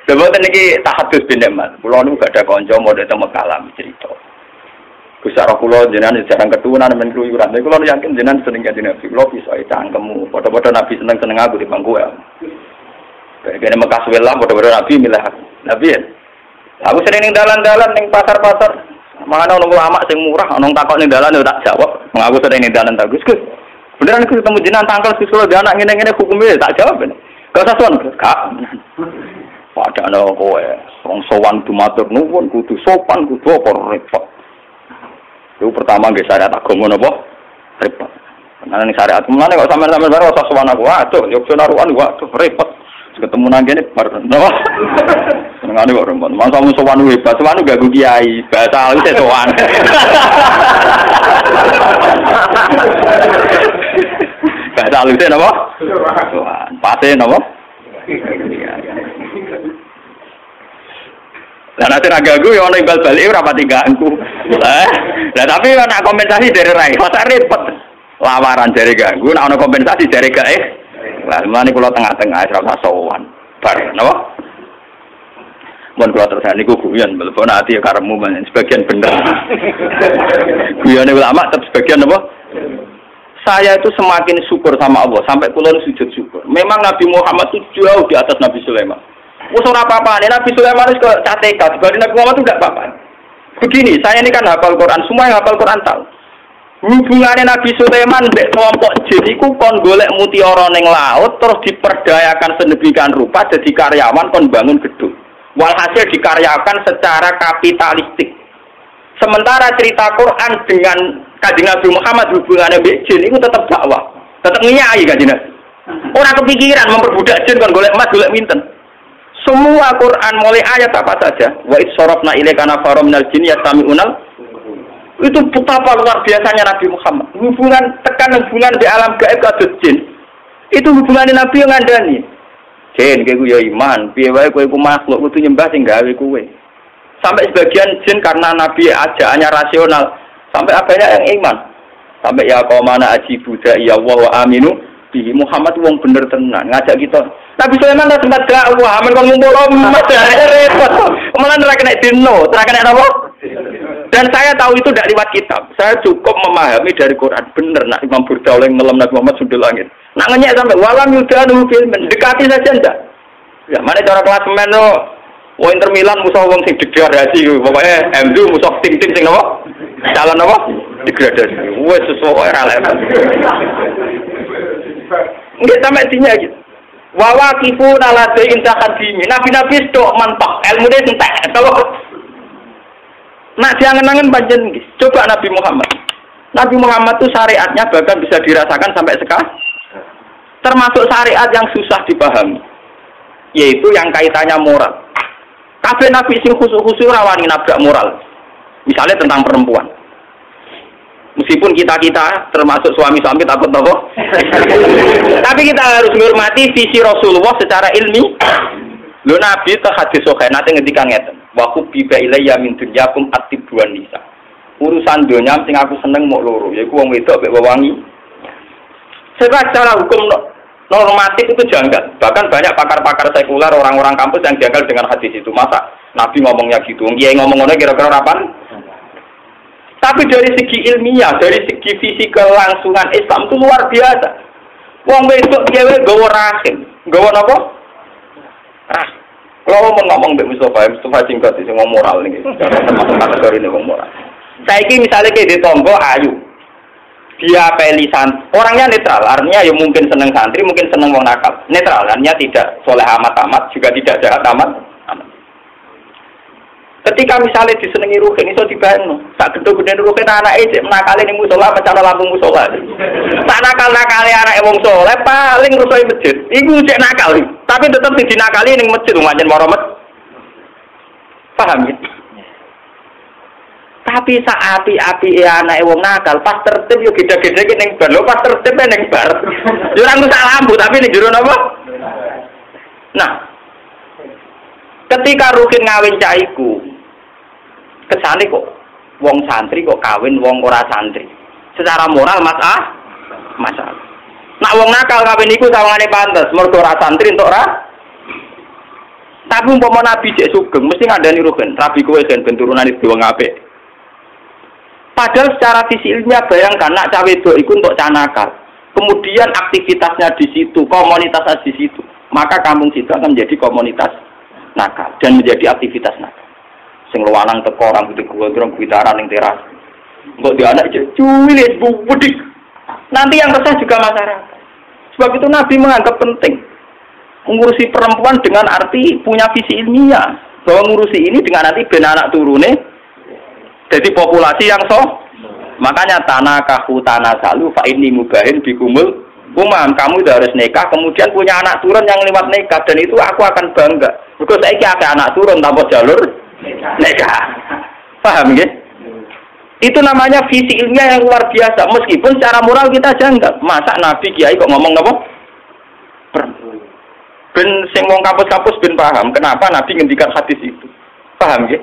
A: Sebab niki tahadus bin Nikmat. Kula niku gak ada kanca model temu kalam cerita. Kusara kula jenengan jarang keturunan men kluyuran. Kula yakin jenengan seneng Kanjeng Nabi. Kula bisa cangkemmu. Padha-padha Nabi seneng aku di bangku ya. Kene Mekah suwe lah padha-padha Nabi milih aku. Nabi ya. Aku sering ning dalan-dalan ning pasar-pasar. Mana ono ulama sing murah, ono takok ning dalan yo tak jawab. Aku sering ning dalan tak Gus. Beneran aku ketemu jenengan tangkel siswa anak ngene-ngene hukumnya tak jawab. Gak usah sowan, Kak. Padahal kowe wong sowan dumatur nuwun kudu sopan kudu apa repot. Itu pertama nggih syariat agama napa? Repot. Nang syariat mulane kok sampean-sampean baru usah sowan aku. Aduh, yo narukan waduh repot. Ketemu nang kene bar napa? Senengane kok repot. Masa mung sowan hebat, sowan gak kiai, bahasa alus sowan. Bahasa alus napa? Sowan. Pate napa? Lah nek ora ganggu ya ono imbal balik ora pati ganggu. Lah tapi ana kompensasi dari rai. Masa repot. Lawaran dari ganggu, nek ono kompensasi dari gak Lah mulane kula tengah-tengah ora usah sowan. Bar napa? Mun kula terus niku guyon mlebu ati karepmu sebagian bener. Guyone ulama tetep sebagian napa? Saya itu semakin syukur sama Allah sampai kula sujud syukur. Memang Nabi Muhammad itu jauh di atas Nabi Sulaiman. Wes ora apa-apa, Nabi Sulaiman itu cateka, dibanding Nabi Muhammad itu tidak apa-apa. Begini, saya ini kan hafal Quran, semua yang hafal Quran tahu. Hubungannya Nabi Sulaiman mbek kelompok jin iku kon golek mutiara ning laut terus diperdayakan sedemikian rupa jadi karyawan kon bangun gedung. Walhasil dikaryakan secara kapitalistik. Sementara cerita Quran dengan Kanjeng Nabi Muhammad hubungannya mbek jin itu tetap dakwah, tetap ngiyai Kanjeng Nabi. Ora kepikiran memperbudak jin kon golek emas, golek minten. Semua Quran mulai ayat apa saja, wa idsorofna ilaika nafarum minal jinni yastami'unal, itu betapa luar biasanya Nabi Muhammad. Hubungan hubungan di alam gaib kados jin. Itu hubungan Nabi yang ngandani. Jin kowe ya iman, piye wae kowe iku makhluk kudu nyembah sing gawe kowe. Sampai sebagian jin karena Nabi ajaannya rasional, sampai adanya yang iman. Sampai ya qaumana ajibu ya Allah wa aminu bi Muhammad wong bener tenan ngajak kita. Nabi Sulaiman tak sempat dakwah, amen kon ngumpul umat repot. Malah ora kena dino, ora kena apa? Dan saya tahu itu tidak lewat kitab. Saya cukup memahami dari Quran. Bener nak Imam Burda oleh ngelam Nabi Muhammad sudah langit. Nak ngenyek sampai walam yudanu fil mendekati saja ndak. Ya, mana cara kelas men lo? Wong Inter Milan musuh wong sing degradasi pokoknya MU musuh tim-tim sing apa? Calon apa? Degradasi. Wes sesuai ora level. Nggih sampai dinya gitu. Wawakifu naladai intakan dimi. Nabi-nabi stok mantok ilmune entek. Kalau nak diangen-angen panjen coba Nabi Muhammad. Nabi Muhammad itu syariatnya bahkan bisa dirasakan sampai sekarang. Termasuk syariat yang susah dipahami. Yaitu yang kaitannya moral. Kabeh Nabi sing khusus-khusus rawani nabrak moral. Misalnya tentang perempuan. Meskipun kita termasuk suami-suami takut apa? Tapi kita harus menghormati visi Rasulullah secara ilmi. Lho Nabi teh hadis sahih nate ngendikan ngeten. Wa kubiba ilayya min dunyakum atibuan nisa. Urusan donya sing aku seneng mok loro, yaiku wong wedok mek wewangi. Secara hukum normatif itu janggal. Bahkan banyak pakar-pakar sekuler, orang-orang kampus yang janggal dengan hadis itu. Masa Nabi ngomongnya gitu? Kiai ngomong ngono kira-kira kapan? Tapi dari segi ilmiah, dari segi visi kelangsungan Islam itu luar biasa. Wong wedok dhewe nggawa rahim, nggawa napa? Kalau mau ngomong Mbak Mustafa singkat sing ngomong moral niki. Termasuk kategori ini ngomong moral. Saiki misalnya kayak di tonggo ayu. Dia pelisan, orangnya netral, artinya ya mungkin seneng santri, mungkin seneng wong nakal. Netral, artinya tidak soleh amat-amat, juga tidak jahat amat. Ketika misalnya disenengi ruhin, itu dibayang tak gede-gede ruhin anak cek menakali ning musola, pecah lampu musola. Tak nakal-nakali anak wong soleh paling rusoi masjid. Iku cek nakal, tapi tetap dinakali ning masjid pancen moromet. Paham ya? Tapi saat api anak wong nakal pas tertib yo gede-gede ning bar. Lho pas tertib ning bar. Yo ora rusak lampu tapi ning jero napa? Nah, ketika ruhin ngawin caiku kesane kok wong santri kok kawin wong ora santri. Secara moral masalah. Nak wong nakal kawin iku sawangane pantes, mergo ora santri entuk ora. Tapi umpama Nabi cek sugeng mesti ngandani rugen, rabi kowe ben turunane wong apik. Padahal secara visi ilmiah bayangkan nak cawe wedok iku entuk canakal. Kemudian aktivitasnya di situ, komunitasnya di situ. Maka kampung situ akan menjadi komunitas nakal dan menjadi aktivitas nakal. Sing luwanang teko orang putih gondrong gitaran ning teras. Kok dia anak cuwilis budik. Nanti yang resah juga masyarakat. Sebab itu Nabi menganggap penting mengurusi perempuan dengan arti punya visi ilmiah. Bahwa mengurusi ini dengan nanti ben anak turune jadi populasi yang makanya tanah tanasalu fa inni mubahin bikumul umam. Kamu udah harus nikah kemudian punya anak turun yang lewat nikah dan itu aku akan bangga. Because saiki akeh anak turun tanpa jalur nikah. Paham ya? Itu namanya visi ilmiah yang luar biasa. Meskipun secara moral kita janggal. Masa Nabi Kiai kok ngomong apa? Ben sing wong kampus-kampus ben paham kenapa Nabi ngendikan hadis itu. Paham ya?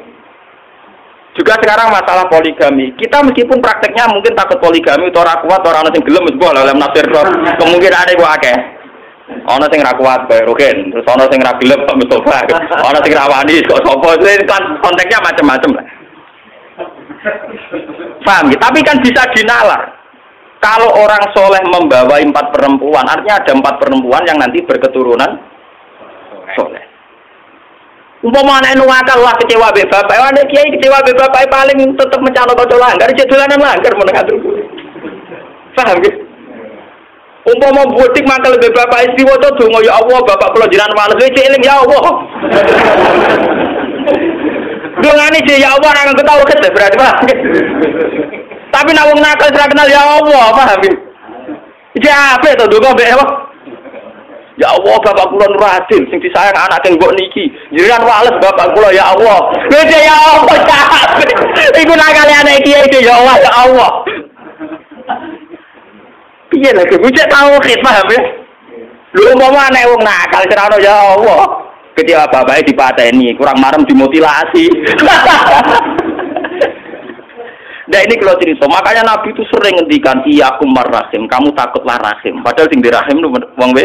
A: Juga sekarang masalah poligami. Kita meskipun prakteknya mungkin takut poligami itu ora kuat, ora ana sing gelem wis oleh nafsir kemungkinan ada kok akeh. Ana sing ra kuat bae rugen, terus ana sing ra gelem kok Mustafa. Ana sing rawani kok sapa. Kan konteksnya macam-macam lah. Paham ya? Tapi kan bisa dinalar. Kalau orang soleh membawa 4 perempuan, artinya ada 4 perempuan yang nanti berketurunan soleh. Umpama anak nuwakal lah kecewa be bapak, anak kiai kecewa be bapak paling tetap mencalon kocok langgar, jadulanan langgar menengatur. Paham gitu? Umpama budik mangkel be bapak istri waca donga ya Allah, bapak kula jenengan males wis eling ya Allah. Dongane je ya Allah ora ketawa kete berarti Pak. Tapi nek wong nakal ora kenal ya Allah, paham iki? Iki ape to donga mbek apa? Ya Allah bapak kula nur adil sing disayang anak sing mbok niki. Jenengan wales bapak kula ya Allah. Wis ya Allah capek. Iku nakale anak iki ya Allah ya Allah. Piye lagi bocah tauhid paham ya? Lho umpama anak wong nakal ora ono ya Allah. Ketika bapake dipateni, kurang marem dimutilasi. Nah ini kalau cerita, makanya Nabi itu sering ngendikan iyyakum marrahim, kamu takutlah rahim. Padahal sing dirahim itu wong we.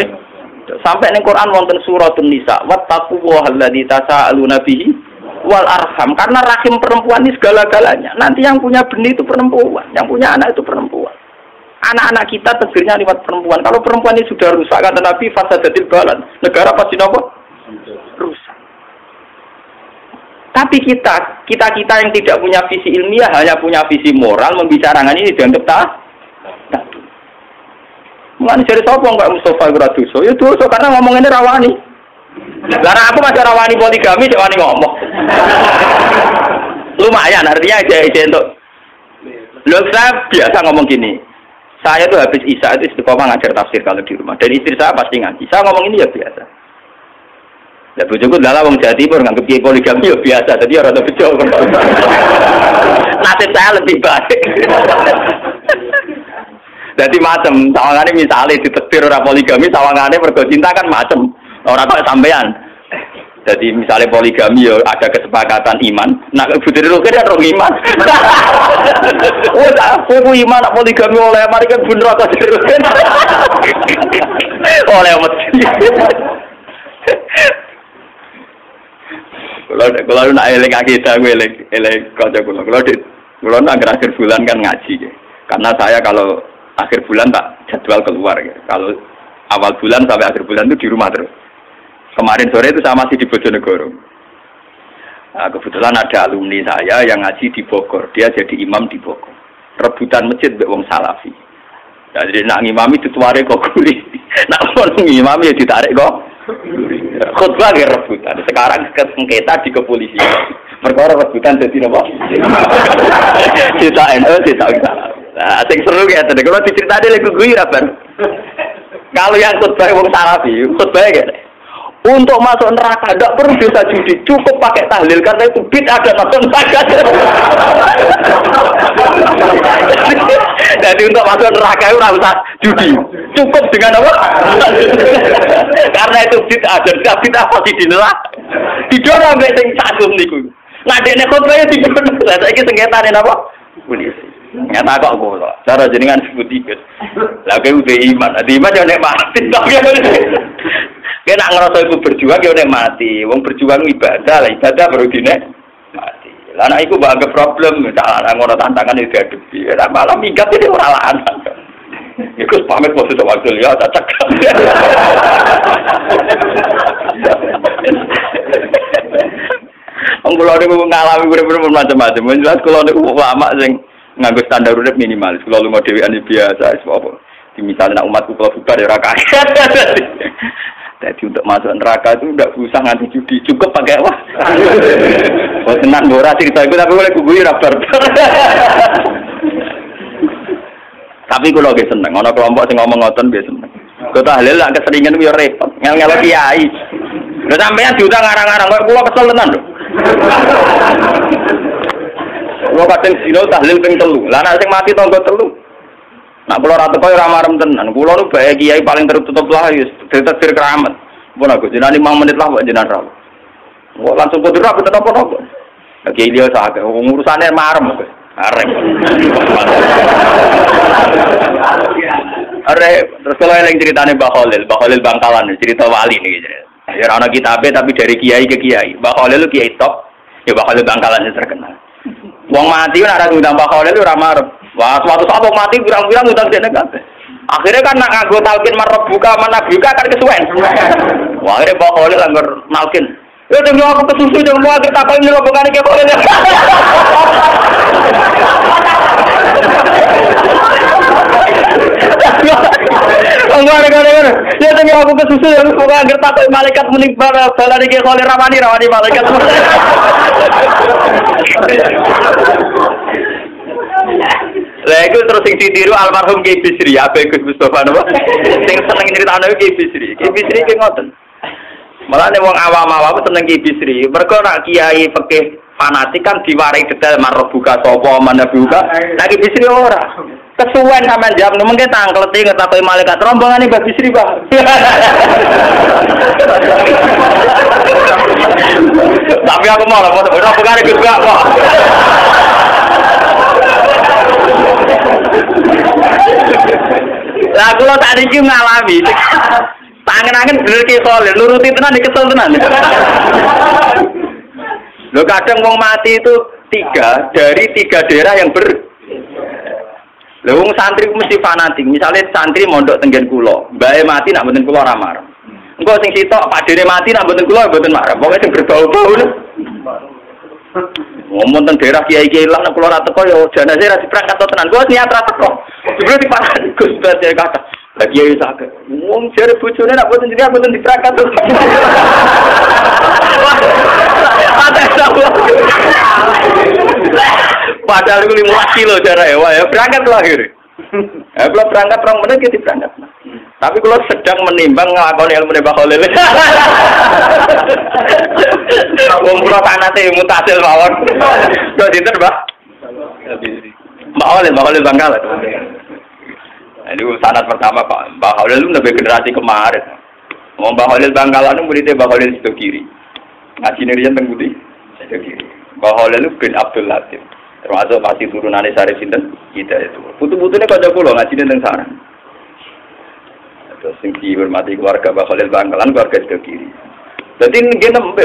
A: Sampai ning Quran wonten suratun Nisa, wattaqullaha alladzi tasaaluna bihi wal arham. Karena rahim perempuan ini segala-galanya. Nanti yang punya benih itu perempuan, yang punya anak itu perempuan. Anak-anak kita takdirnya lewat perempuan. Kalau perempuan ini sudah rusak, kata Nabi, fasadatil balan. Negara pasti nopo? Rusak. Tapi kita yang tidak punya visi ilmiah, hanya punya visi moral, membicarakan ini dianggap tak. Mulai dari siapa enggak Mustafa Guraduso? Ya dosa karena ngomong ini rawani. Karena aku masih rawani poligami, rawani ngomong. Lumayan, artinya aja untuk. Loh saya biasa ngomong gini. Saya tuh habis Isya itu istiqomah ngajar tafsir kalau di rumah. Dan istri saya pasti ngaji. Saya ngomong ini ya biasa. Ya bojoku adalah wong Jawa Timur nganggep kiai poligami ya biasa. Jadi ora ada bejo. Nasib saya lebih baik. Jadi macam sawangane misalnya ditetir ora poligami, sawangane mergo cinta kan macam. Ora kok sampean. Jadi misalnya poligami ya ada kesepakatan iman. Nah bujur roke kan rong iman. Oh tak aku iman poligami oleh mari kan bener atau jero. Oleh mesti. Kalau nak eling akidah gue eling kocok kalau nak akhir bulan kan ngaji ya. Karena saya kalau akhir bulan tak jadwal keluar ya. Kalau awal bulan sampai akhir bulan itu di rumah terus. Kemarin sore itu saya masih di Bojonegoro. Nah, kebetulan ada alumni saya yang ngaji di Bogor. Dia jadi imam di Bogor. Rebutan masjid mbek wong Salafi. Nah, jadi nak ngimami dituare kok guli. Nak wong ngimami ya ditarik kok. Khutbah ge rebutan. Sekarang sengketa di kepolisian. Perkara rebutan dadi napa? Cita NU cita. Nah, sing seru ya tadi kalau diceritani lek guyu ra bar. Kalau yang khutbah wong Salafi, khutbah gini. Untuk masuk neraka tidak perlu dosa judi, cukup pakai tahlil karena itu bid'ah dan masuk neraka. Jadi untuk masuk neraka itu harus judi, cukup dengan apa? Karena itu bid'ah dan bid'ah pasti dinelak. Didorong sampai sing cacum niku. Nah dene khotbahnya dipun. Lah saiki sengketane napa? Polisi. Nyata kok kok. Cara jenengan sebut dikit. Lah kowe udah iman, iman yo nek mati tok. Kena ngerasa iku berjuang ya nek mati. Wong berjuang ibadah, lah ibadah baru dine mati. Lah nek iku mbak problem, tak ngono tantangan iki diadepi. Lah malah minggat iki ora lanang. Iku pamit waktu itu waktu ya tak cekak. Wong kula niku ngalami urip-urip macam-macam. Jelas kula niku ulama sing nganggo standar urip minimalis. Kula lunga dhewean biasa wis apa. Misalnya nak umatku kalau bubar ya raka. Jadi untuk masuk neraka itu tidak usah nganti judi, cukup pakai wah. Oh tenang dora cerita itu tapi boleh kuguir rapor. Tapi kalau lagi seneng, orang kelompok sing ngomong ngoten biasa seneng. Kau tahlil lah keseringan biar repot, ngel kiai. Udah sampean diundang ngarang-ngarang, kau pulau kesel tenan loh. Kalau kadang sino tahlil ping telu, lah nek sing mati tonggo telu. Nak pulau rata kau ramarem tenan, pulau nu bae kiai paling tertutup lah, tertakdir keramat. Pun aku jenani 5 menit lah buat jenar raw. Wah langsung kudu raw tetap apa? Kiai dia sakit, urusannya marem aku. Arek. Arek, terus kalau yang ceritanya Mbah Khalil Bangkalan, cerita wali nih. Ya anak kitabnya tapi dari kiai ke kiai. Mbah Khalil kiai top, ya Mbah Khalil Bangkalan yang terkenal. Wong mati kan ada ngundang Mbah Khalil ora marem. Wah, suatu saat wong mati pirang-pirang ngundang dene kabeh. Akhirnya kan nak nganggo talqin marbuka manabuka kan kesuwen. Wah, akhirnya Mbak Khalil anggar nalkin. Ya demi aku kesusu yang mau akhir takoi ini bukan iki Khalil. Enggak. Ya demi aku kesusu yang mau akhir takoi malaikat menimpa balan iki Khalil rawani malaikat. Lah iku terus sing ditiru almarhum Ki Bisri, Abe Gus Mustofa napa? Sing seneng nyritakno Ki Bisri. Ki Bisri ki ngoten. Mulane wong awam-awam seneng Ki Bisri. Mergo nak kiai fikih fanatik kan diwarai detail marbuka sapa manabuka. Nah Ki Bisri ora. Kesuwen sampean jam mengke tangkleti ngetakoki malaikat rombongane Mbak Bisri, Pak. Tapi aku mau ora bukan Gus Pak. Lah kula tak niki ngalami. Tangen-angen bener ki Khalil, nuruti tenan kesel tenan. Lho kadang wong mati itu 3 dari 3 daerah yang ber. Lho wong santri mesti fanatik. Misale santri mondok tenggen kula, mbake mati nak mboten kula ora marah. Engko sing sitok padene mati nak mboten kula mboten marah. Pokoke sing berbau-bau lho. Ngomong tentang daerah kiai-kiai lah, nak keluar teko ya jenazah ra diperangkat tenan. Gua niat ra teko. Jebule diparani Gus Badhe kata. Lah kiai sakit. Wong jare bojone nak boten jenengan boten diperangkat. Padahal iku 15 kilo jare ya berangkat lahir. Kalau berangkat 2 menit kita berangkat. Tapi kalau sedang menimbang nglakoni ilmu Mbah Khalil. Wong kula sanate mutasil mawon. Kok dinten, Mbah? Mbah Khalil Bangkalan. Ini sanad pertama Pak. Mbah Khalil itu lebih generasi kemarin. Mbah Khalil Bangkalan itu muridnya Mbah Khalil Sidogiri. Ngaji riyen teng Budi Sidogiri. Mbah Khalil bin Abdul Latif. Termasuk masih turunane Sarif sinten? Kita itu. Putu-putune kanca kula ngaji teng sarang. Terus sing dihormati keluarga Mbah Khalil Bangkalan, keluarga Sidogiri. Dadi nggih nembe,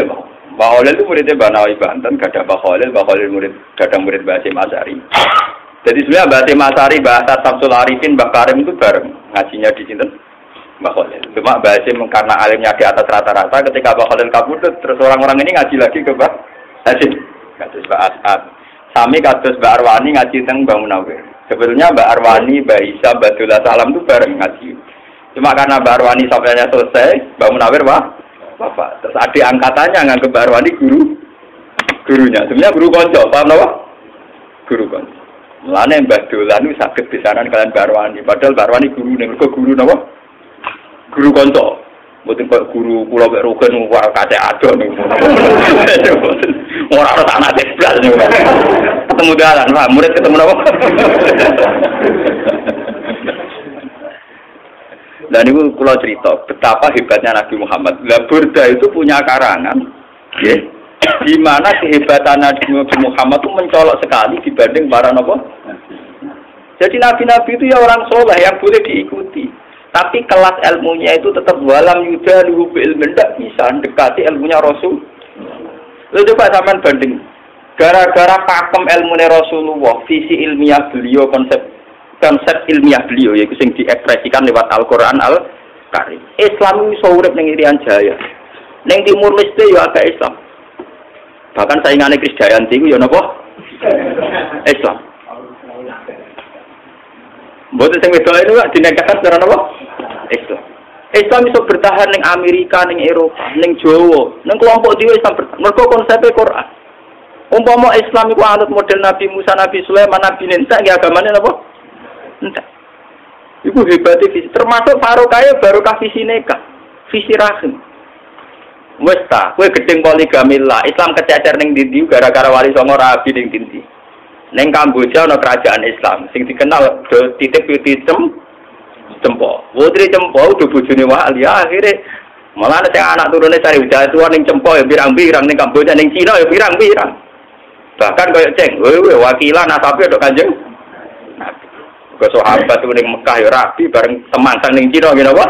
A: Mbah Khalil itu muridnya Mbah Nawawi Banten, gadah Mbah Khalil murid gadah murid Mbah Hasyim Asy'ari. Jadi sebenarnya Mbah Hasyim Asy'ari, Mbah Samsul Arifin, Mbah Karim itu bareng ngajinya di sinten? Mbah Khalil. Cuma Mbah Hasyim karena alimnya di atas rata-rata, ketika Mbah Khalil kabudut, terus orang-orang ini ngaji lagi ke Mbah Hasyim. Kados Mbah As'ad. Sami kados Mbah Arwani ngaji teng Mbah Munawir. Sebetulnya Mbah Arwani, Mbah Isa, Mbah Dullah Salam itu bareng ngaji. Cuma karena Mbah Arwani sampainya selesai, Mbah Munawir Bapak. Terus adik angkatannya nganggep Mbah Arwani gurunya. Sebenarnya guru konco, paham napa? Guru konco. Mulane Mbah Dullah niku saged pisanan kalian Mbah Arwani. Padahal Mbah Arwani gurune, mergo guru napa? Guru konco. Mboten kok guru kula mek rugen ora kate ado niku. Ora ana anak blas niku. Ketemu dalan, Pak. Murid ketemu napa? Dan itu kalau cerita betapa hebatnya Nabi Muhammad. Lah Burda itu punya karangan, ya, di mana kehebatan Nabi Muhammad itu mencolok sekali dibanding para nabi. Jadi nabi-nabi itu ya orang soleh yang boleh diikuti. Tapi kelas ilmunya itu tetap walam yudalu ilmu, tidak bisa mendekati ilmunya Rasul. Lalu coba sampean banding. Gara-gara pakem ilmunya Rasulullah, visi ilmiah beliau, konsep ilmiah beliau yaitu yang diekspresikan lewat Al-Quran Al-Karim. Islam itu urip ning Irian Jaya. Ning Timur Leste ya ada Islam. Bahkan saingane Krisdayanti itu ya napa? Islam. Mboten sing wedok itu dinegahkan secara napa? Islam. Islam iso bertahan ning Amerika, ning Eropa, ning Jawa, ning kelompok dhewe Islam bertahan. Mergo konsepnya Quran. Umpama Islam iku anut model Nabi Musa, Nabi Sulaiman, Nabi Nuh, nggih agamane napa? Entah. Ibu hebatnya visi. Termasuk barokah barokah visi nikah, visi rahim. Wes ta, kowe gedeng poligami lah. Islam kececer ning ndi gara-gara wali songo rabi ning ndi. Ning Kamboja ana kerajaan Islam sing dikenal do titip Cempo. Putri Cempo do bojone wali akhire malah nek anak turune cari ujatuan ning Cempo ya pirang-pirang ning Kamboja ning Cina ya pirang-pirang. Bahkan koyo ceng, wakilan nasabe do Kanjeng ke sahabat itu ning Mekah ya rabi bareng semangsang ning Cina ngene apa?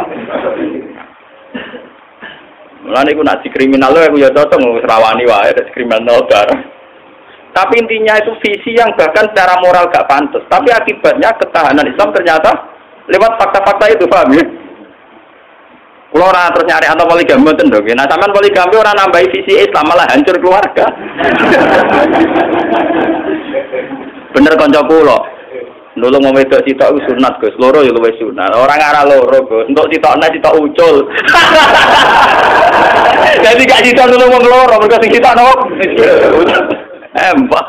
A: Mulane iku nak dikriminal aku ya cocok wis rawani wae kriminal bareng. Tapi intinya itu visi yang bahkan secara moral gak pantas. Tapi akibatnya ketahanan Islam ternyata lewat fakta-fakta itu, paham ya? Kalau orang terus nyari atau poligami mboten dong. Nah, sampean poligami orang nambahi visi Islam malah hancur keluarga. Bener kanca kula. Nulung mau wedok sitok iku sunat, Gus. Loro ya luwih sunat. Orang arah loro, Gus. Untuk sitokna sitok ucul. Jadi gak sitok nulung wong loro, mergo sing sitok napa? Embah.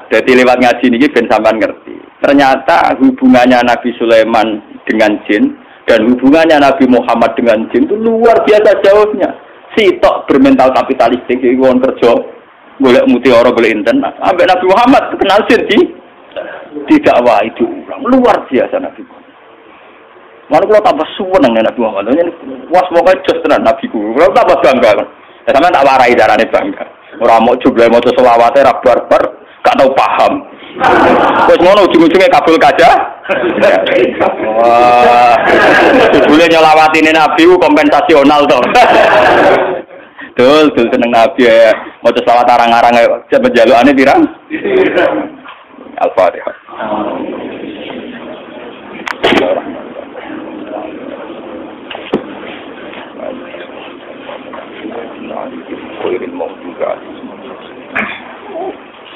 A: Jadi lewat ngaji niki ben sampean ngerti. Ternyata hubungannya Nabi Sulaiman dengan jin dan hubungannya Nabi Muhammad dengan jin itu luar biasa jauhnya. Sitok bermental kapitalistik iki wong kerja golek mutiara golek internet. Ambek Nabi Muhammad kenal jin tidak wah itu luar biasa Nabi Muhammad. Malah kalau tambah seneng Nabi Muhammad. Was pokoke jos tenan Nabi ku. Kalau tambah bangga. Ya sampean tak warai darane bangga. Ora mau jumlah maca selawate ra barbar, gak tau paham. Terus ngono ujung-ujungnya kabul kaca. Wah. Boleh nyelawatine Nabi kompensasional to. Dul seneng Nabi ya. Maca selawat arang-arang cepet jalukane pirang? Al-Fatihah.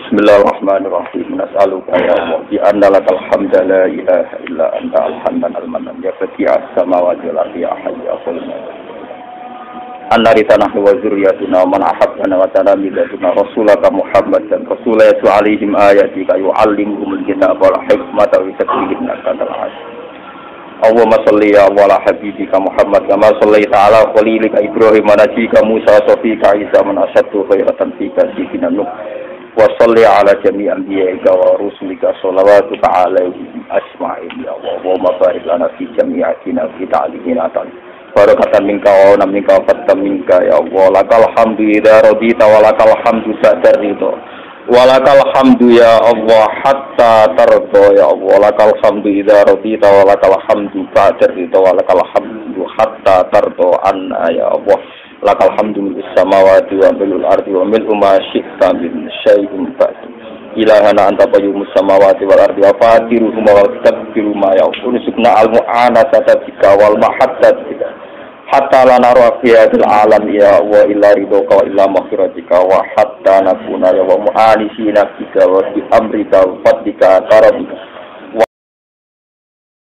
A: Bismillahirrahmanirrahim. Nas'aluka ya Allah bi anna lakal hamda la ilaha illa anta al-hannan al-mannan ya badi'as samawati wal ardi ya hayyu ya qayyum. Anna ritanah wa zurriyatuna man ahabbana wa talamiduna rasulaka Muhammad dan rasulatu alaihim ayatika yu'allimuhumul kitaba wal hikmata wa yuzakkihim kanal aziz. Allahumma shalli ala habibika Muhammad kama shallaita ala khalilika Ibrahim wa najika Musa safika Isa man asyaddu khairatan fika sidina Nuh wa shalli ala jami'i anbiya'ika wa rusulika shalawatuka alaihim asma'in ya Allah wa barik lana fi jami'atina fi ta'limina ta'ala barakatan minka wa minka fatam minka ya Allah lakal hamdu idza radita wa lakal hamdu sa'dar ridho walakal hamdu ya Allah hatta tardo ya Allah lakal hamdu idza radita wa lakal hamdu ba'da ridha wa lakal hamdu hatta tardo anna ya Allah lakal hamdu bis samawati wa bil ardi wa mil ma syi'ta min syai'in ba'd ilahana anta qayyumus samawati wal ardi wa fatiruhuma wa takbiru ma ya ursukna al mu'anasata bika wal mahaddata bika hatta lana rafiatul alam ya wa illa ridhoka wa illa maghfiratika wa hatta nakuna ya wa mu'anisina bika wa bi amrika wa fadlika karamika